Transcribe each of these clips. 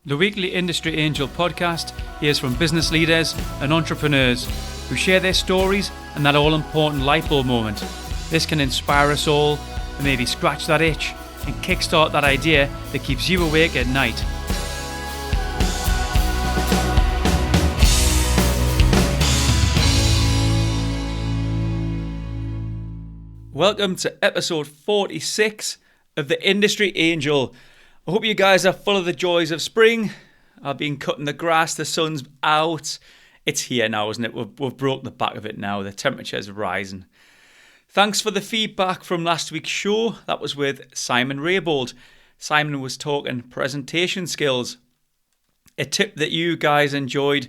The weekly Industry Angel podcast hears from business leaders and entrepreneurs who share their stories and that all-important light bulb moment. This can inspire us all and maybe scratch that itch and kickstart that idea that keeps you awake at night. Welcome to episode 46 of the Industry Angel. I hope you guys are full of the joys of spring. I've been cutting the grass, the sun's out. It's here now, isn't it? We've broken the back of it now. The temperature's rising. Thanks for the feedback from last week's show. That was with Simon Raybould. Simon was talking presentation skills. A tip that you guys enjoyed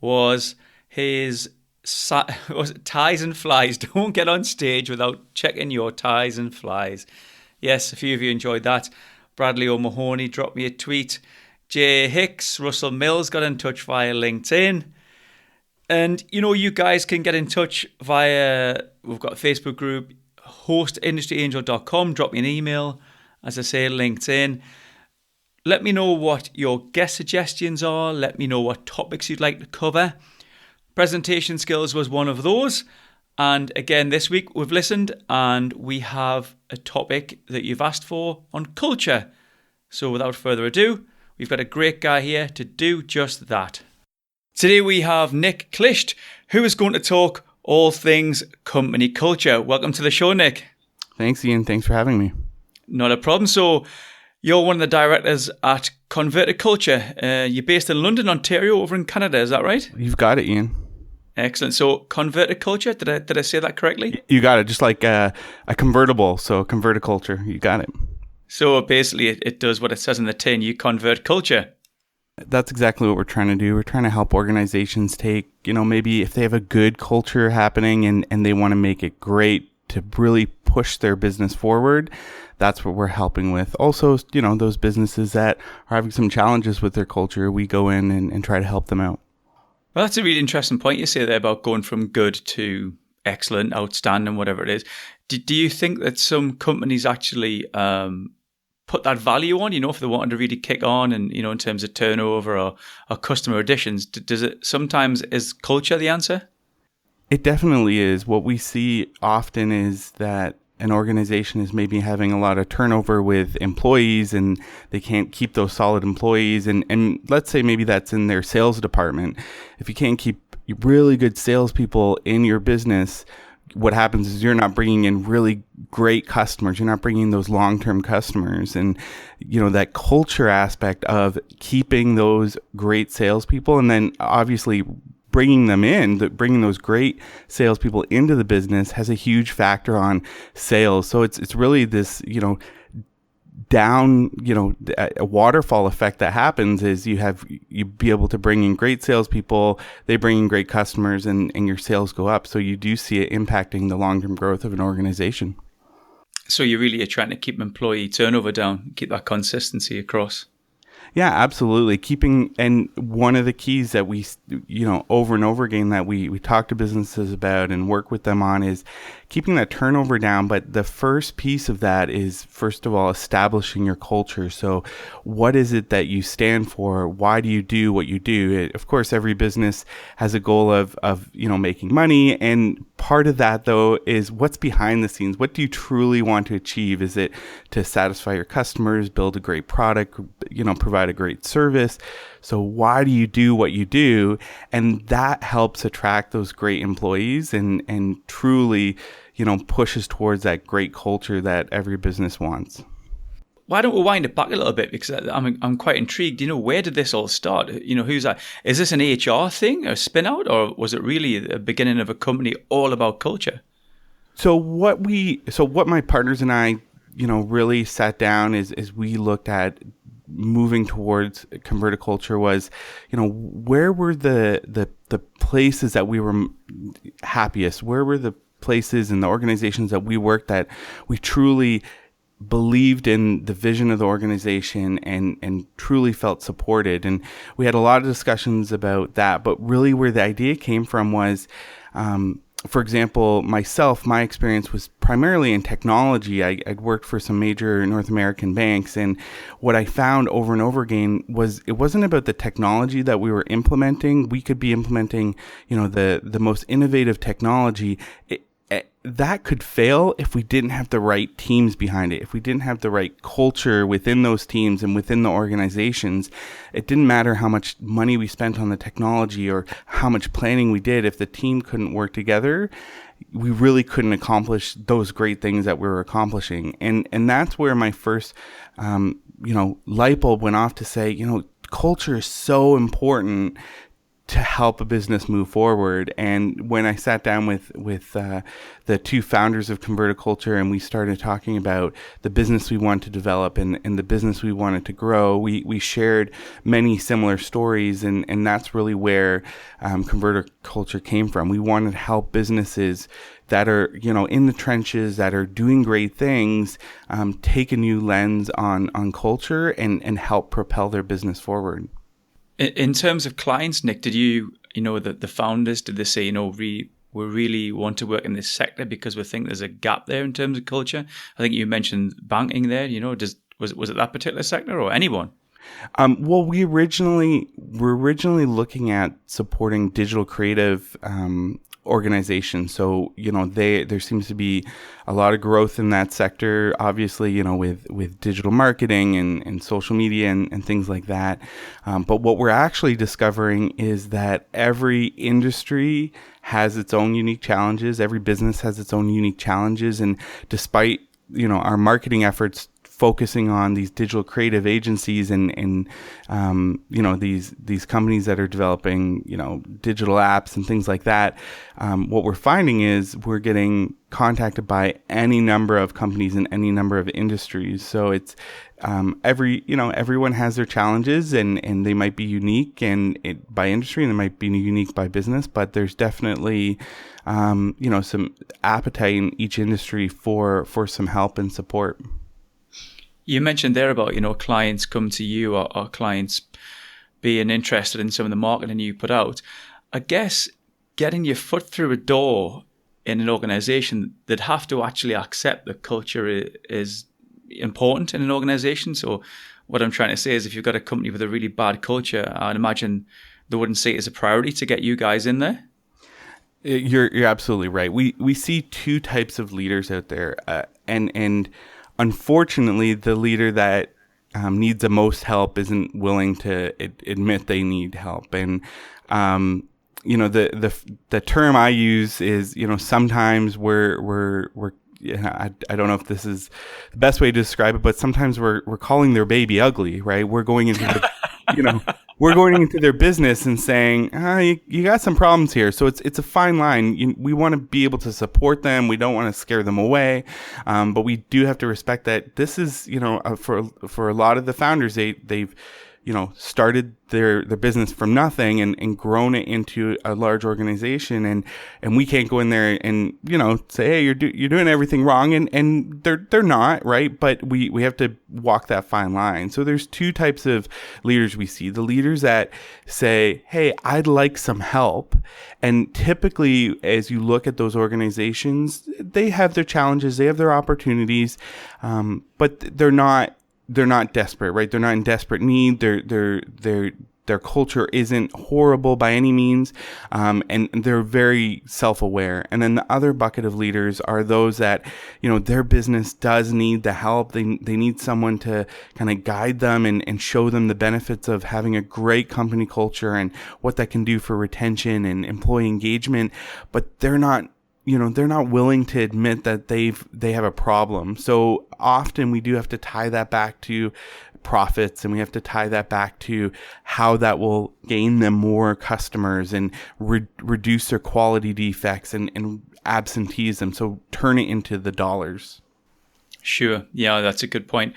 was his ties and flies. Don't get on stage without checking your ties and flies. Yes, a few of you enjoyed that. Bradley O'Mahony dropped me a tweet. Jay Hicks, Russell Mills got in touch via LinkedIn. And, you guys can get in touch via, we've got a Facebook group, hostindustryangel.com. Drop me an email. As I say, LinkedIn. Let me know what your guest suggestions are. Let me know what topics you'd like to cover. Presentation skills was one of those. And again, this week we've listened and we have a topic that you've asked for on culture. So without further ado, we've got a great guy here to do just that. Today we have Nick Klisht, who is going to talk all things company culture. Welcome to the show, Nick. Thanks, Ian. Thanks for having me. Not a problem. So you're one of the directors at ConvertiCulture. You're based in London, Ontario, over in Canada. Is that right? You've got it, Ian. Excellent. So ConvertiCulture, did I say that correctly? You got it. Just like a convertible. So ConvertiCulture, you got it. So basically it does what it says in the tin. You convert culture. That's exactly what we're trying to do. We're trying to help organizations take, maybe if they have a good culture happening and they want to make it great to really push their business forward. That's what we're helping with. Also, those businesses that are having some challenges with their culture, we go in and try to help them out. Well, that's a really interesting point you say there about going from good to excellent, outstanding, whatever it is. Do you think that some companies actually put that value on, if they wanted to really kick on and, in terms of turnover or customer additions? Is culture the answer? It definitely is. What we see often is that an organization is maybe having a lot of turnover with employees and they can't keep those solid employees. And let's say maybe that's in their sales department. If you can't keep really good salespeople in your business, what happens is you're not bringing in really great customers. You're not bringing those long-term customers. And, that culture aspect of keeping those great salespeople and then obviously bringing those great salespeople into the business has a huge factor on sales. So it's really this, a waterfall effect that happens is you be able to bring in great salespeople, they bring in great customers and your sales go up. So you do see it impacting the long-term growth of an organization. So you really are trying to keep employee turnover down, keep that consistency across. Yeah, absolutely. And one of the keys that we, over and over again that we talk to businesses about and work with them on is keeping that turnover down. But the first piece of that is, first of all, establishing your culture. So what is it that you stand for? Why do you do what you do? Of course, every business has a goal of making money. And part of that, though, is what's behind the scenes. What do you truly want to achieve? Is it to satisfy your customers, build a great product, provide a great service? So why do you do what you do? And that helps attract those great employees and truly, pushes towards that great culture that every business wants. Why don't we wind it back a little bit? Because I'm quite intrigued. Where did this all start? Who's that? Is this an HR thing, a spin out, or was it really the beginning of a company all about culture? So what my partners and I, really sat down is we looked at moving towards ConvertiCulture was, where were the places that we were happiest? Where were the places and the organizations that we worked at we truly believed in the vision of the organization and truly felt supported? And we had a lot of discussions about that, but really where the idea came from was for example, myself, my experience was primarily in technology. I'd worked for some major North American banks, and what I found over and over again was it wasn't about the technology that we were implementing. We could be implementing, the most innovative technology. That could fail if we didn't have the right teams behind it, if we didn't have the right culture within those teams and within the organizations. It didn't matter how much money we spent on the technology or how much planning we did. If the team couldn't work together, we really couldn't accomplish those great things that we were accomplishing. And that's where my first, light bulb went off to say, culture is so important to help a business move forward. And when I sat down with the two founders of ConvertiCulture and we started talking about the business we wanted to develop and the business we wanted to grow, we shared many similar stories, and that's really where ConvertiCulture came from. We wanted to help businesses that are, in the trenches, that are doing great things, take a new lens on culture and help propel their business forward. In terms of clients, Nick, did the founders, did they say, we really want to work in this sector because we think there's a gap there in terms of culture? I think you mentioned banking there, was it that particular sector or anyone? Well, we're originally looking at supporting digital creative organization. So, there seems to be a lot of growth in that sector, obviously, with digital marketing and social media and things like that. But what we're actually discovering is that every industry has its own unique challenges. Every business has its own unique challenges. And despite, our marketing efforts focusing on these digital creative agencies and these companies that are developing, digital apps and things like that. What we're finding is we're getting contacted by any number of companies in any number of industries. So it's everyone has their challenges and they might be unique by industry and they might be unique by business, but there's definitely some appetite in each industry for some help and support. You mentioned there about, clients come to you or clients being interested in some of the marketing you put out. I guess getting your foot through a door in an organization, they'd have to actually accept that culture is important in an organization. So what I'm trying to say is if you've got a company with a really bad culture, I'd imagine they wouldn't see it as a priority to get you guys in there. You're absolutely right. We see two types of leaders out there, and unfortunately, the leader that needs the most help isn't willing to admit they need help. And the term I use is sometimes we're I don't know if this is the best way to describe it, but sometimes we're calling their baby ugly, right? We're going into the, we're going into their business and saying, you got some problems here. So it's a fine line. We want to be able to support them. We don't want to scare them away. But we do have to respect that this is, for a lot of the founders, they've started their business from nothing and grown it into a large organization. And we can't go in there and, say, hey, you're doing everything wrong. And they're not, right? But we have to walk that fine line. So there's two types of leaders we see. The leaders that say, hey, I'd like some help. And typically, as you look at those organizations, they have their challenges, they have their opportunities, but they're not desperate, right? They're not in desperate need. Their culture isn't horrible by any means, and they're very self-aware. And then the other bucket of leaders are those that, their business does need the help. They need someone to kind of guide them and show them the benefits of having a great company culture and what that can do for retention and employee engagement. But they're not willing to admit that they have a problem. So often we do have to tie that back to profits, and we have to tie that back to how that will gain them more customers and reduce their quality defects and absenteeism. So turn it into the dollars. Sure. Yeah, that's a good point.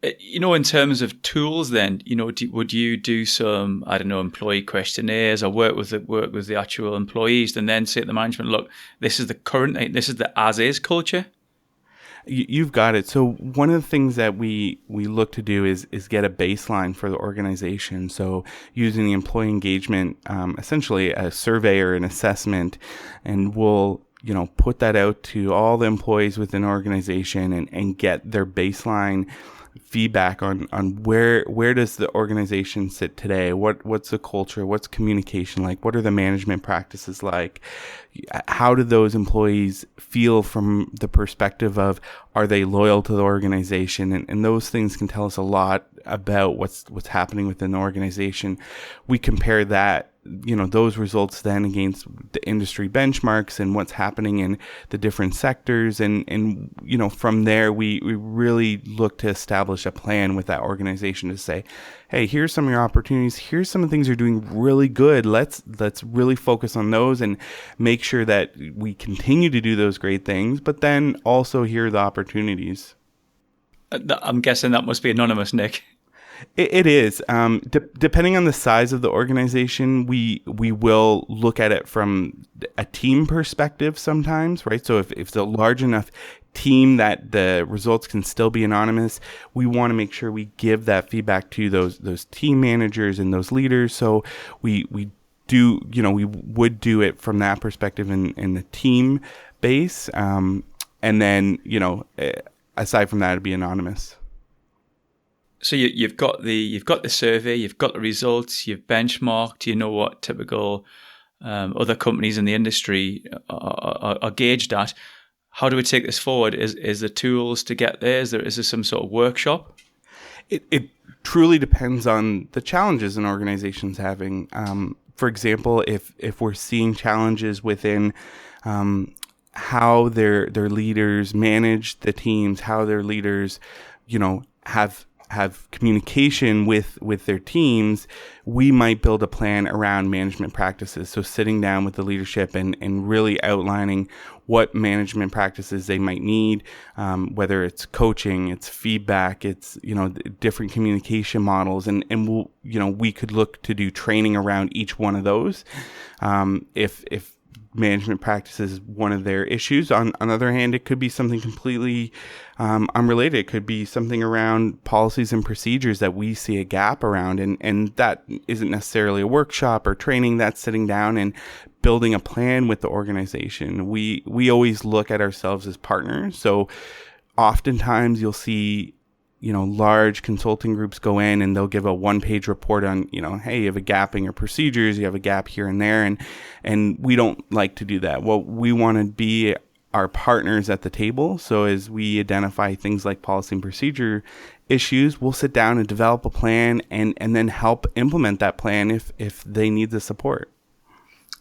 In terms of tools then, would you do some, employee questionnaires or work with the actual employees and then say to the management, look, this is the as is culture? You've got it. So one of the things that we look to do is get a baseline for the organization. So using the employee engagement, essentially a survey or an assessment, and we'll put that out to all the employees within the organization and get their baseline feedback on where does the organization sit today? What's the culture? What's communication like? What are the management practices like? How do those employees feel from the perspective of, are they loyal to the organization? And those things can tell us a lot about what's happening within the organization. We compare that, those results then against the industry benchmarks and what's happening in the different sectors. And from there, we really look to establish a plan with that organization to say, hey, here's some of your opportunities. Here's some of the things you're doing really good. Let's really focus on those and make sure that we continue to do those great things, but then also here are the opportunities. I'm guessing that must be anonymous, Nick. It is. Depending on the size of the organization, we will look at it from a team perspective sometimes, right? So if it's a large enough team that the results can still be anonymous, we want to make sure we give that feedback to those team managers and those leaders. So we would do it from that perspective in the team base. And then, aside from that, it'd be anonymous. So you've got the survey, you've got the results, you've benchmarked, you know what typical other companies in the industry are gauged at. How do we take this forward? Is there tools to get there? Is there some sort of workshop? It truly depends on the challenges an organization's having. For example, if we're seeing challenges within how their leaders manage the teams, how their leaders, have communication with their teams, we might build a plan around management practices. So sitting down with the leadership and really outlining what management practices they might need, whether it's coaching, it's feedback, it's, different communication models. And we'll, we could look to do training around each one of those. If management practices is one of their issues. On the other hand, it could be something completely unrelated. It could be something around policies and procedures that we see a gap around. And that isn't necessarily a workshop or training. That's sitting down and building a plan with the organization. We always look at ourselves as partners. So oftentimes you'll see large consulting groups go in and they'll give a one-page report on, hey, you have a gap in your procedures, you have a gap here and there. And we don't like to do that. Well, we want to be our partners at the table. So as we identify things like policy and procedure issues, we'll sit down and develop a plan and then help implement that plan if they need the support.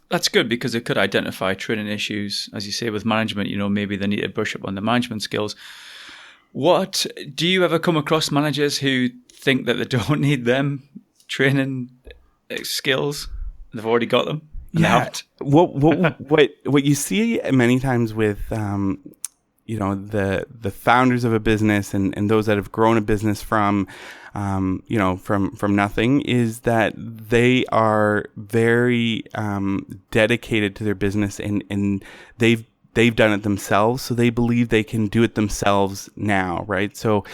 That's good because it could identify training issues, as you say, with management. Maybe they need to brush up on the management skills. What do you ever come across managers who think that they don't need them training skills? They've already got them. Yeah. What you see many times with the founders of a business and those that have grown a business from nothing is that they are very dedicated to their business and they've done it themselves, so they believe they can do it themselves now, right? So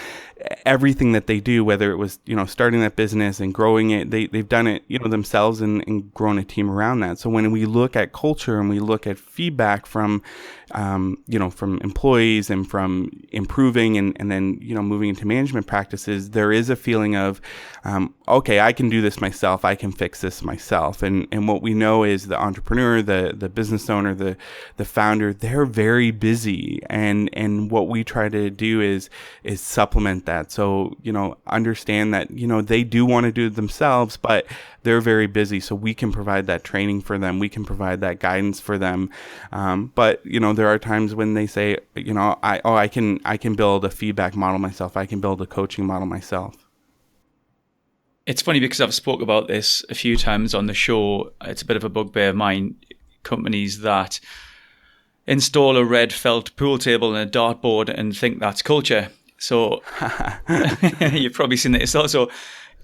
everything that they do, whether it was, starting that business and growing it, they've done it, themselves and grown a team around that. So when we look at culture and we look at feedback from, from employees and from improving and then, moving into management practices, there is a feeling of, okay, I can do this myself. I can fix this myself. And what we know is the entrepreneur, the business owner, the founder, they're very busy. And what we try to do is supplement that. So, understand that, they do want to do it themselves, but they're very busy. So we can provide that training for them. We can provide that guidance for them. But, there are times when they say, I can build a feedback model myself. I can build a coaching model myself. It's funny because I've spoke about this a few times on the show. It's a bit of a bugbear of mine. Companies that install a red felt pool table and a dartboard and think that's culture. So you've probably seen that yourself. So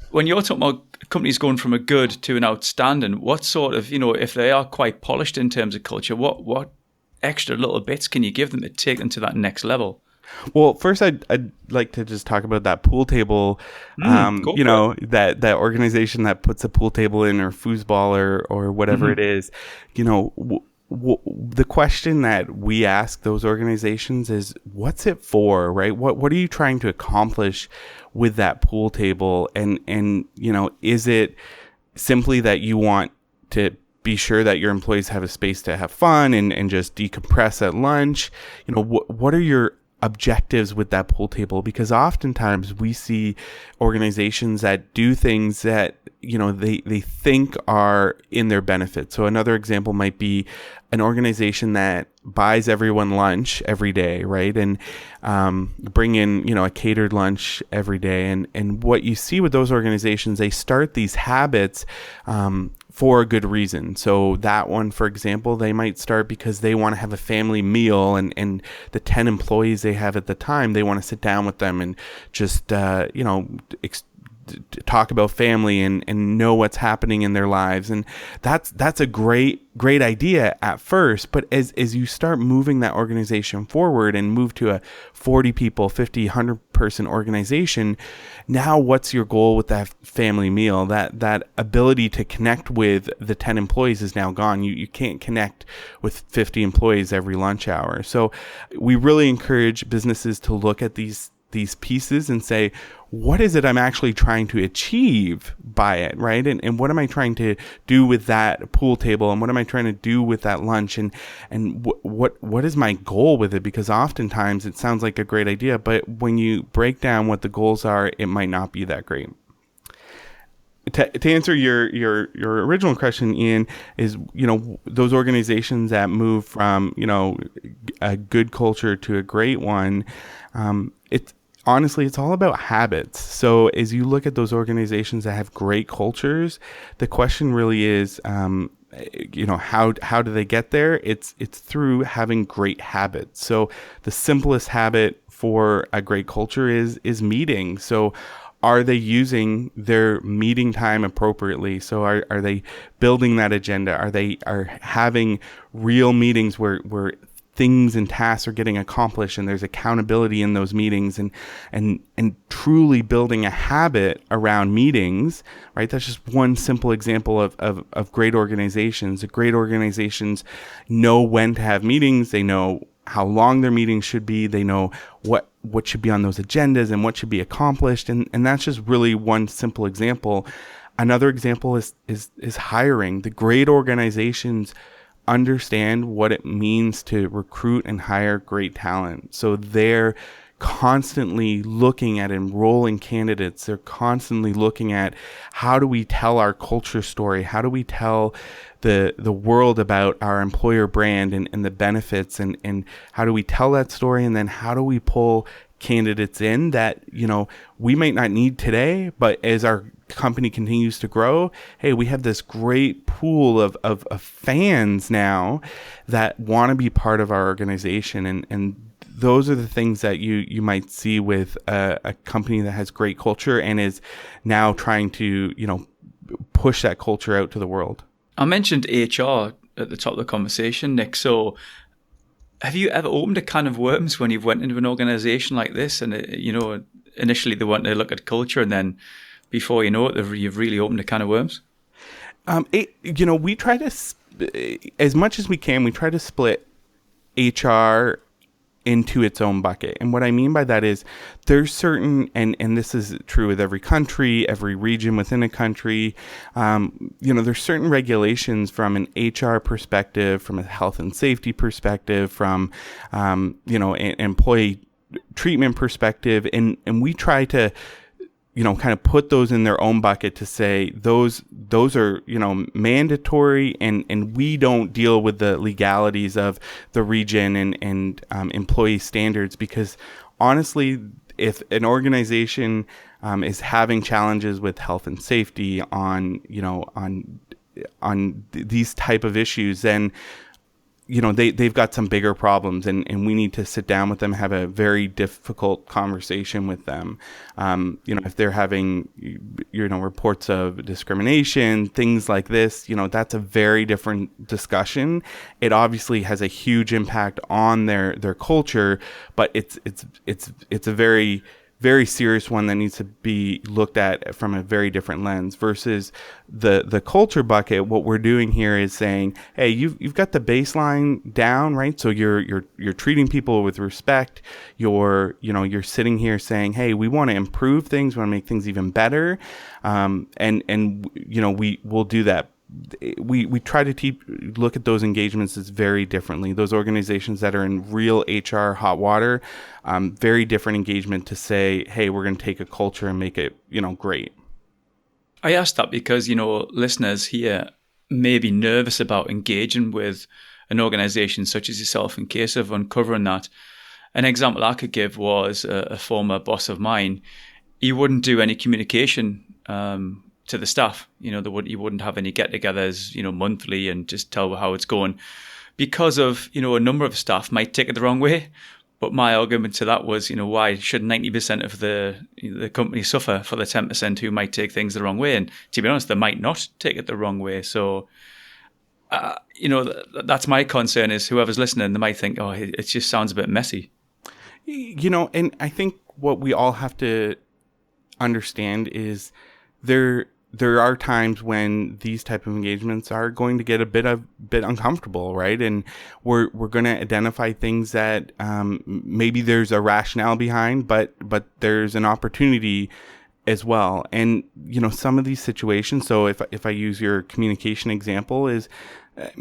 when you're talking about companies going from a good to an outstanding, what sort of, if they are quite polished in terms of culture, what extra little bits can you give them to take them to that next level? Well, first, I'd like to just talk about that pool table. Go for it. That organization that puts a pool table in, or foosball, or whatever it is. The question that we ask those organizations is, what's it for, right? What are you trying to accomplish with that pool table? And is it simply that you want to be sure that your employees have a space to have fun and just decompress at lunch? What are your objectives with that pool table? Because oftentimes we see organizations that do things that they think are in their benefit. So another example might be an organization that buys everyone lunch every day, right? And bring in a catered lunch every day. And what you see with those organizations, they start these habits for a good reason. So that one, for example, they might start because they want to have a family meal, and the 10 employees they have at the time, they want to sit down with them and just talk about family and know what's happening in their lives. And that's a great idea at first, but as you start moving that organization forward and move to a 40 people, 50, 100 person organization, now what's your goal with that family meal? That ability to connect with the 10 employees is now gone. You can't connect with 50 employees every lunch hour. So we really encourage businesses to look at these pieces and say, what is it I'm actually trying to achieve by it, right? And what am I trying to do with that pool table? And what am I trying to do with that lunch? And what is my goal with it? Because oftentimes it sounds like a great idea, but when you break down what the goals are, it might not be that great. To answer your original question, Ian, is those organizations that move from a good culture to a great one, it's all about habits. So as you look at those organizations that have great cultures, the question really is, how do they get there? It's through having great habits. So the simplest habit for a great culture is meeting. So are they using their meeting time appropriately? So are they building that agenda? Are having real meetings where things and tasks are getting accomplished and there's accountability in those meetings, and truly building a habit around meetings, right? That's just one simple example of great organizations. The great organizations know when to have meetings. They know how long their meetings should be. They know what should be on those agendas and what should be accomplished. And that's just really one simple example. Another example is hiring. The great organizations understand what it means to recruit and hire great talent. So they're constantly looking at enrolling candidates. They're constantly looking at, how do we tell our culture story? How do we tell the world about our employer brand and the benefits, and how do we tell that story? And then how do we pull candidates in that we might not need today, but as our company continues to grow, hey, we have this great pool of fans now that want to be part of our organization. And those are the things that you might see with a company that has great culture and is now trying to push that culture out to the world. I mentioned HR at the top of the conversation, Nick. So have you ever opened a can of worms when you've went into an organization like this, and initially they want to look at culture, and then before you know it, you've really opened a can of worms? We try to, as much as we can, we try to split HR into its own bucket. And what I mean by that is there's certain, and this is true with every country, every region within a country, there's certain regulations from an HR perspective, from a health and safety perspective, from, an employee treatment perspective. And we try to, kind of put those in their own bucket to say those are, mandatory, and we don't deal with the legalities of the region and employee standards, because honestly, if an organization is having challenges with health and safety on these type of issues, then they've got some bigger problems, and we need to sit down with them, have a very difficult conversation with them. If they're having, reports of discrimination, things like this, that's a very different discussion. It obviously has a huge impact on their culture, but it's a very, very serious one that needs to be looked at from a very different lens versus the culture bucket. What we're doing here is saying, hey, you've got the baseline down, right? So you're treating people with respect. You're sitting here saying, hey, we want to improve things, we want to make things even better. We will do that. We try to look at those engagements as very differently. Those organizations that are in real HR hot water, very different engagement to say, hey, we're going to take a culture and make it, great. I asked that because, listeners here may be nervous about engaging with an organization such as yourself in case of uncovering that. An example I could give was a former boss of mine. He wouldn't do any communication to the staff. He wouldn't have any get-togethers, monthly and just tell how it's going because of, a number of staff might take it the wrong way. But my argument to that was, why should 90% of the company suffer for the 10% who might take things the wrong way? And to be honest, they might not take it the wrong way. So, that's my concern is whoever's listening, they might think, oh, it just sounds a bit messy. And I think what we all have to understand is there are times when these type of engagements are going to get a bit uncomfortable, right? And we're going to identify things that maybe there's a rationale behind, but there's an opportunity as well. And some of these situations. So if I use your communication example, is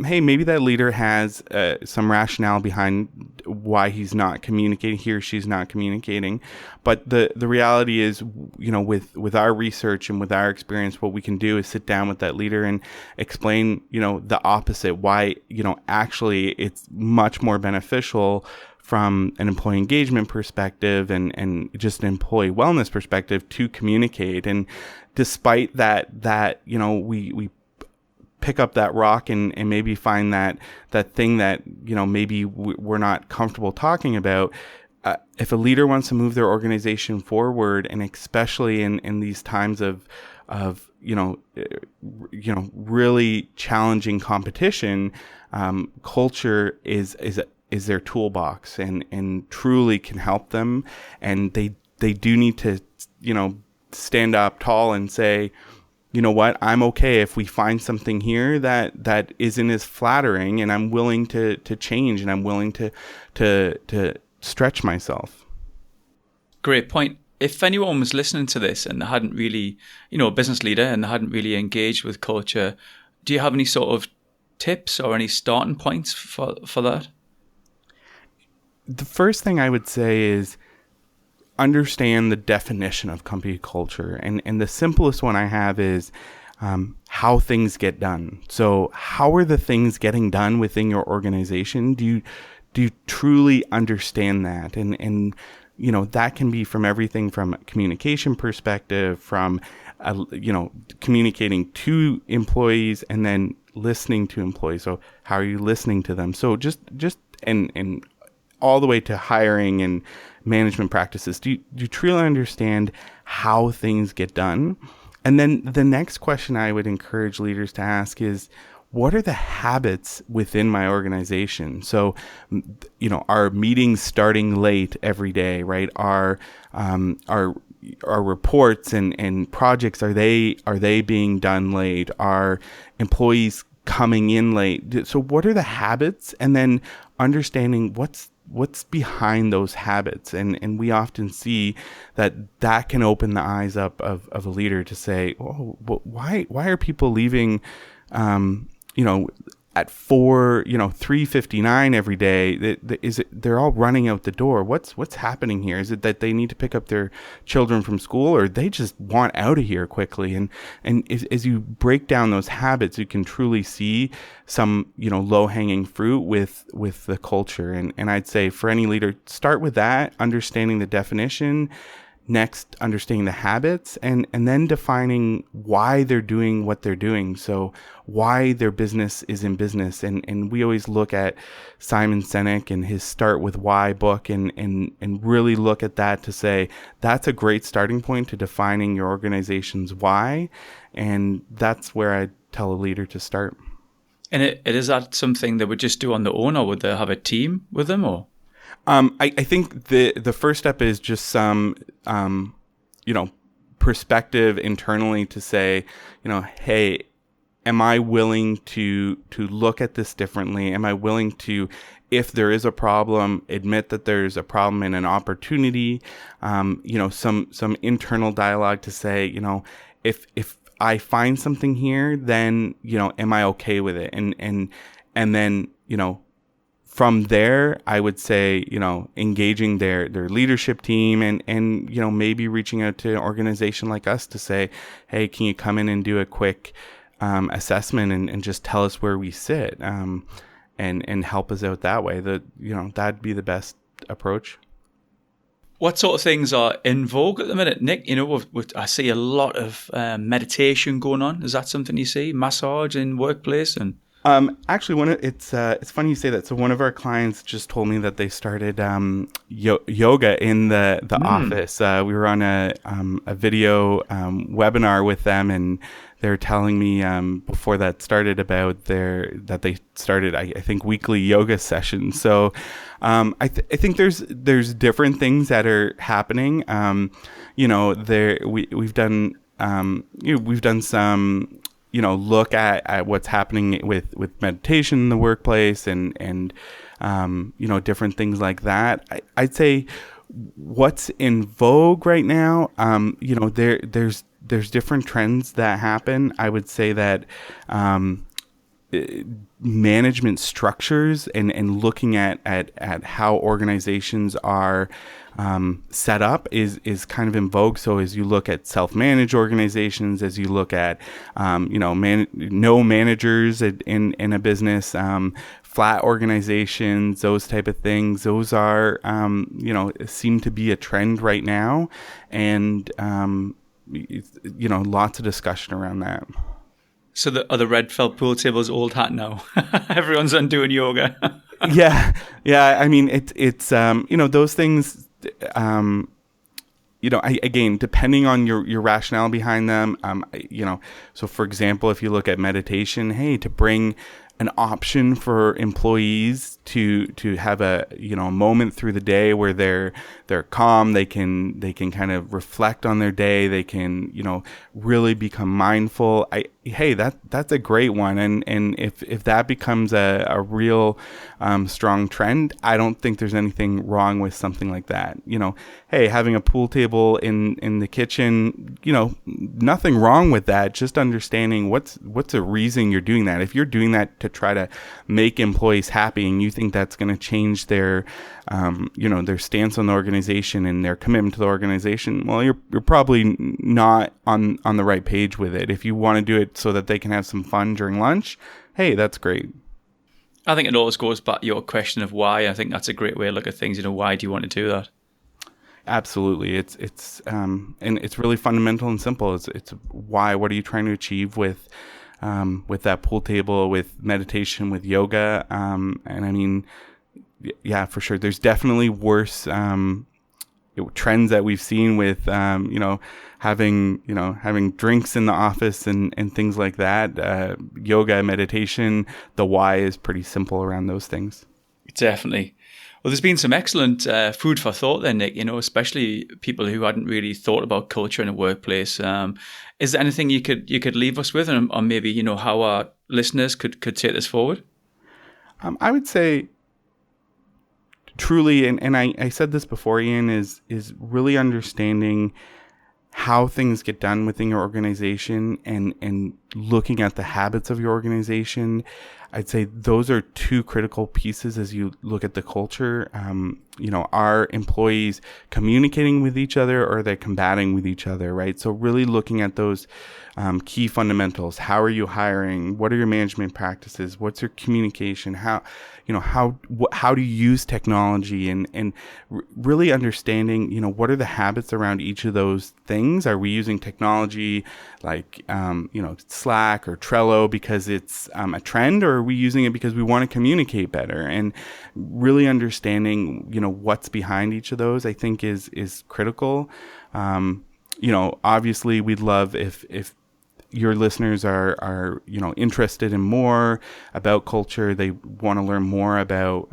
hey, maybe that leader has some rationale behind why he or she's not communicating. But the reality is, with our research and with our experience, what we can do is sit down with that leader and explain, the opposite, why, actually it's much more beneficial from an employee engagement perspective and just an employee wellness perspective to communicate. And despite that, we pick up that rock and maybe find that thing that, maybe we're not comfortable talking about. If a leader wants to move their organization forward, and especially in these times of really challenging competition, culture is their toolbox and truly can help them. And they do need to, stand up tall and say, you know what, I'm okay if we find something here that isn't as flattering, and I'm willing to change, and I'm willing to stretch myself. Great point. If anyone was listening to this and they hadn't really, a business leader, and they hadn't really engaged with culture, do you have any sort of tips or any starting points for that? The first thing I would say is understand the definition of company culture. And the simplest one I have is how things get done. So how are the things getting done within your organization? Do you truly understand that? And that can be from everything from a communication perspective, from communicating to employees and then listening to employees. So how are you listening to them? So just and all the way to hiring and management practices. Do you truly understand how things get done? And then the next question I would encourage leaders to ask is, what are the habits within my organization? So, are meetings starting late every day, right? Are reports and projects, are they being done late? Are employees coming in late? So what are the habits? And then understanding what's behind those habits. And we often see that can open the eyes up of a leader to say, oh, why are people leaving, at 3:59 every day? They're all running out the door. What's happening here? Is it that they need to pick up their children from school, or they just want out of here quickly? And as you break down those habits, you can truly see some, low-hanging fruit with the culture. And I'd say for any leader, start with that, understanding the definition. next, understanding the habits, and then defining why they're doing what they're doing. So why their business is in business. And we always look at Simon Sinek and his Start With Why book and really look at that to say, that's a great starting point to defining your organization's why. And that's where I tell a leader to start. And is that something they would just do on their own, or would they have a team with them, or? I think the first step is just some, perspective internally to say, hey, am I willing to look at this differently? Am I willing to, if there is a problem, admit that there's a problem and an opportunity? Some internal dialogue to say, if I find something here, then, am I okay with it? And then, from there, I would say, engaging their leadership team and maybe reaching out to an organization like us to say, hey, can you come in and do a quick assessment and just tell us where we sit and help us out that way? That'd be the best approach. What sort of things are in vogue at the minute, Nick? I see a lot of meditation going on. Is that something you see? Massage in workplace and... Actually, it's funny you say that. So one of our clients just told me that they started yoga in the office. We were on a video webinar with them, and they're telling me before that started about that they started, I think, weekly yoga sessions. So I think there's different things that are happening. We've done some. Look at what's happening with meditation in the workplace and different things like that. I'd say what's in vogue right now, there's different trends that happen. I would say that management structures and looking at how organizations are set up is kind of in vogue. So as you look at self-managed organizations, as you look at no managers in a business, flat organizations, those type of things, those are seem to be a trend right now, and lots of discussion around that. So are the red felt pool tables old hat now? Everyone's undoing yoga. yeah. I mean, it's those things. Again, depending on your rationale behind them, so for example, if you look at meditation, hey, to bring an option for employees to have a moment through the day where they're calm, they can kind of reflect on their day, they can really become mindful. That's a great one, and if that becomes a real strong trend, I don't think there's anything wrong with something like that. Hey, having a pool table in the kitchen, nothing wrong with that. Just understanding what's the reason you're doing that. If you're doing that to try to make employees happy and you think that's going to change their their stance on the organization and their commitment to the organization, well, you're probably not on the right page with it. If you want to do it so that they can have some fun during lunch, hey, that's great. I think it always goes back to your question of why. I think that's a great way to look at things. Why do you want to do that? Absolutely. It's and it's really fundamental and simple. It's why. What are you trying to achieve with that pool table, with meditation, with yoga? And I mean, yeah, for sure. There's definitely worse trends that we've seen with having drinks in the office and things like that. Yoga, meditation, the why is pretty simple around those things. Definitely. Well, there's been some excellent food for thought there, Nick, especially people who hadn't really thought about culture in a workplace. Is there anything you could leave us with, or maybe, how our listeners could take this forward? I would say truly, and I said this before, Ian, is really understanding how things get done within your organization and looking at the habits of your organization. I'd say those are two critical pieces as you look at the culture. Are employees communicating with each other, or are they combating with each other, right? So really looking at those key fundamentals. How are you hiring? What are your management practices? What's your communication? How do you use technology, and really understanding, what are the habits around each of those things? Are we using technology like, Slack or Trello because it's a trend, or are we using it because we want to communicate better? And really understanding, what's behind each of those, I think is critical. Obviously we'd love if your listeners are interested in more about culture. They want to learn more about,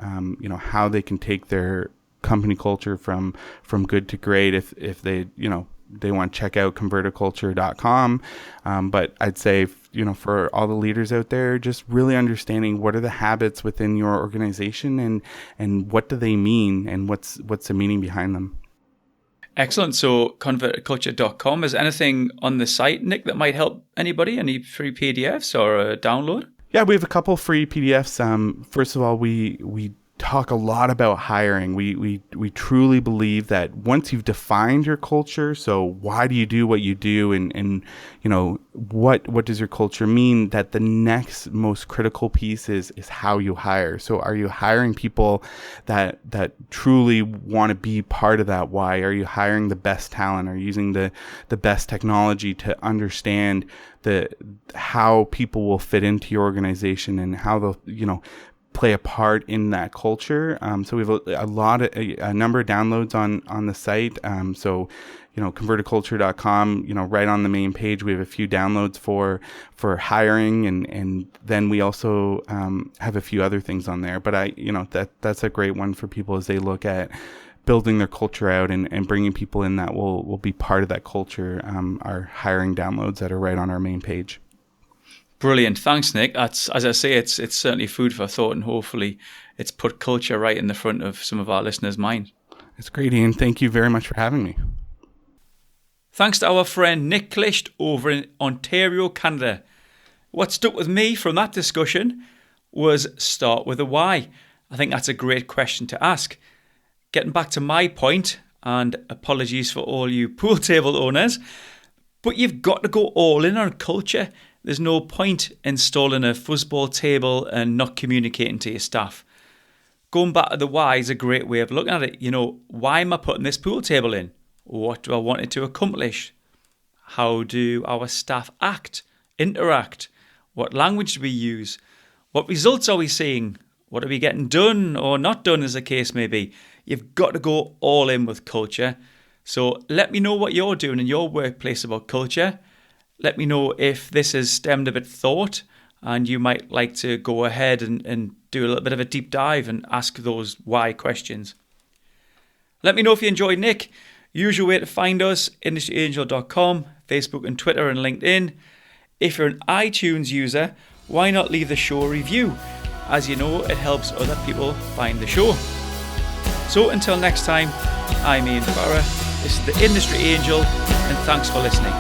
how they can take their company culture from good to great. If they, they want to check out ConvertiCulture.com. But I'd say, for all the leaders out there, just really understanding what are the habits within your organization, and what do they mean, and what's the meaning behind them. Excellent. So ConvertiCulture.com, is anything on the site, Nick, that might help anybody? Any free PDFs or a download? Yeah, we have a couple free PDFs. First of all, we talk a lot about hiring. We truly believe that once you've defined your culture, so why do you do what you do, and what does your culture mean, that the next most critical piece is how you hire. So are you hiring people that truly want to be part of that why? Are you hiring the best talent? Are you using the best technology to understand how people will fit into your organization, and how they'll play a part in that culture? So we have a number of downloads on the site. So ConvertiCulture.com, right on the main page, we have a few downloads for hiring, and then we also have a few other things on there. But that's a great one for people as they look at building their culture out and bringing people in that will be part of that culture. Our hiring downloads that are right on our main page. Brilliant. Thanks, Nick. As I say, it's certainly food for thought, and hopefully it's put culture right in the front of some of our listeners' minds. It's great, Ian. Thank you very much for having me. Thanks to our friend Nick Klisht over in Ontario, Canada. What stuck with me from that discussion was start with a why. I think that's a great question to ask. Getting back to my point, and apologies for all you pool table owners, but you've got to go all in on culture. There's no point installing a fuzzball table and not communicating to your staff. Going back to the why is a great way of looking at it. Why am I putting this pool table in? What do I want it to accomplish? How do our staff interact? What language do we use? What results are we seeing? What are we getting done or not done, as the case may be? You've got to go all in with culture. So let me know what you're doing in your workplace about culture. Let me know if this has stemmed a bit of thought, and you might like to go ahead and do a little bit of a deep dive and ask those why questions. Let me know if you enjoyed Nick. Usual way to find us, industryangel.com, Facebook and Twitter and LinkedIn. If you're an iTunes user, why not leave the show a review? As you know, it helps other people find the show. So until next time, I'm Ian Farrer. This is the Industry Angel, and thanks for listening.